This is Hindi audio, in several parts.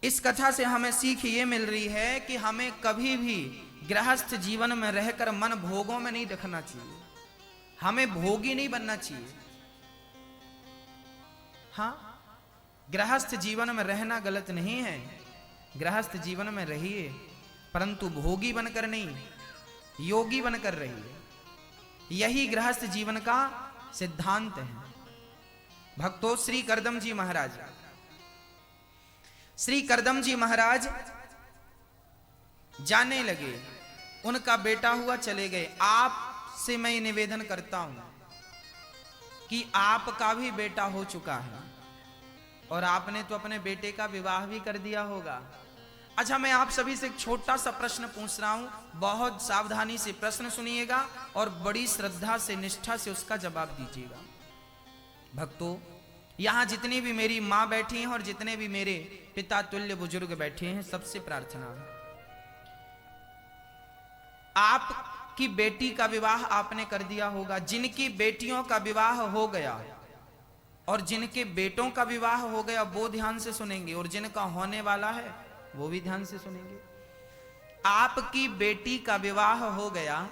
इस कथा से हमें सीख ये मिल रही है कि हमें कभी भी गृहस्थ जीवन में रहकर मन भोगों में नहीं रखना चाहिए, हमें भोगी नहीं बनना चाहिए। हाँ, गृहस्थ जीवन में रहना गलत नहीं है, गृहस्थ जीवन में रहिए, परंतु भोगी बनकर नहीं, योगी बनकर रहिए। यही गृहस्थ जीवन का सिद्धांत है। भक्तों, श्री करदम जी महाराज, श्री करदम जी महाराज जाने लगे, उनका बेटा हुआ चले गए। आपसे मैं निवेदन करता हूं कि आपका भी बेटा हो चुका है और आपने तो अपने बेटे का विवाह भी कर दिया होगा। अच्छा, मैं आप सभी से एक छोटा सा प्रश्न पूछ रहा हूं, बहुत सावधानी से प्रश्न सुनिएगा और बड़ी श्रद्धा से, निष्ठा से उसका जवाब दीजिएगा। भक्तों, यहां जितनी भी मेरी मां बैठी हैं और जितने भी मेरे पिता तुल्य बुजुर्ग बैठे हैं, सबसे प्रार्थना है, आपकी बेटी का विवाह आपने कर दिया होगा। जिनकी बेटियों का विवाह हो गया और जिनके बेटों का विवाह हो गया वो ध्यान से सुनेंगे, और जिनका होने वाला है वो भी ध्यान से सुनेंगे। आपकी बेटी का विवाह हो गया,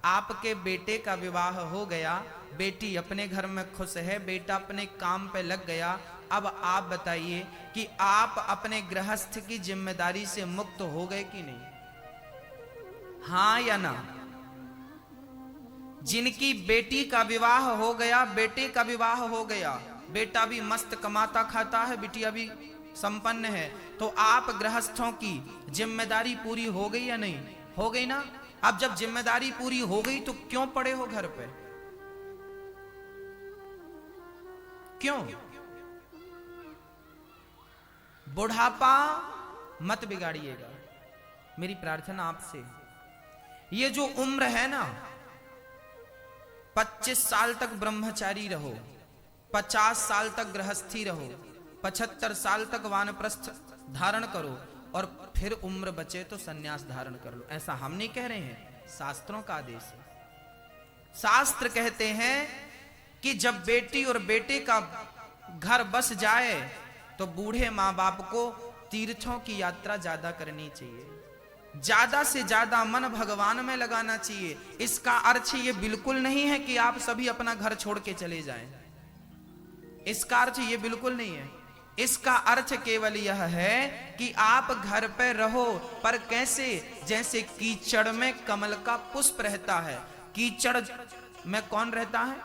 आपके बेटे का विवाह हो गया, बेटी अपने घर में खुश है, बेटा अपने काम पे लग गया। अब आप बताइए कि आप अपने गृहस्थ की जिम्मेदारी से मुक्त हो गए कि नहीं? हाँ या ना? जिनकी बेटी का विवाह हो गया, बेटे का विवाह हो गया, बेटा भी मस्त कमाता खाता है, बिटिया भी संपन्न है, तो आप गृहस्थों की जिम्मेदारी पूरी हो गई या नहीं? हो गई ना? अब जब जिम्मेदारी पूरी हो गई तो क्यों पड़े हो घर पे? क्यों? बुढ़ापा मत बिगाड़िएगा, मेरी प्रार्थना आपसे। ये जो उम्र है ना, 25 साल तक ब्रह्मचारी रहो, 50 साल तक गृहस्थी रहो, 75 साल तक वानप्रस्थ धारण करो और फिर उम्र बचे तो सन्यास धारण कर लो। ऐसा हम नहीं कह रहे हैं, शास्त्रों का आदेश है। शास्त्र कहते हैं कि जब बेटी और बेटे का घर बस जाए तो बूढ़े माँ बाप को तीर्थों की यात्रा ज्यादा करनी चाहिए, ज्यादा से ज्यादा मन भगवान में लगाना चाहिए। इसका अर्थ ये बिल्कुल नहीं है कि आप सभी अपना घर छोड़ के चले जाएं, इसका अर्थ ये बिल्कुल नहीं है। इसका अर्थ केवल यह है कि आप घर पे रहो, पर कैसे? जैसे कीचड़ में कमल का पुष्प रहता है। कीचड़ में कौन रहता है?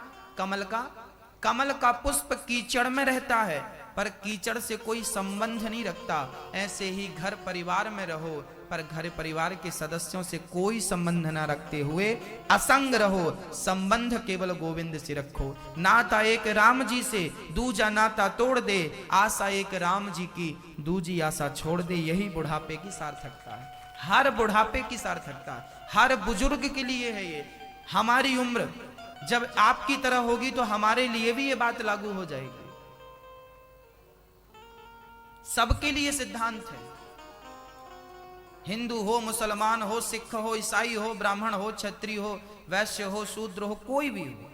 कमल का पुष्प कीचड़ में रहता है, पर कीचड़ से कोई संबंध नहीं रखता। ऐसे ही घर परिवार में रहो, पर घर परिवार के सदस्यों से कोई संबंध ना रखते हुए असंग रहो, संबंध केवल गोविंद से रखो। नाता एक राम जी से, दूजा नाता तोड़ दे, आशा एक राम जी की, दूजी आशा छोड़ दे। यही बुढ़ापे की सार्थकता है, हर बुढ़ापे की सार्थकता, हर बुजुर्ग के लिए है ये। हमारी उम्र जब आपकी तरह होगी तो हमारे लिए भी ये बात लागू हो जाएगी। सबके लिए सिद्धांत है, हिंदू हो, मुसलमान हो, सिख हो, ईसाई हो, ब्राह्मण हो, क्षत्रिय हो, वैश्य हो, शूद्र हो, कोई भी हो,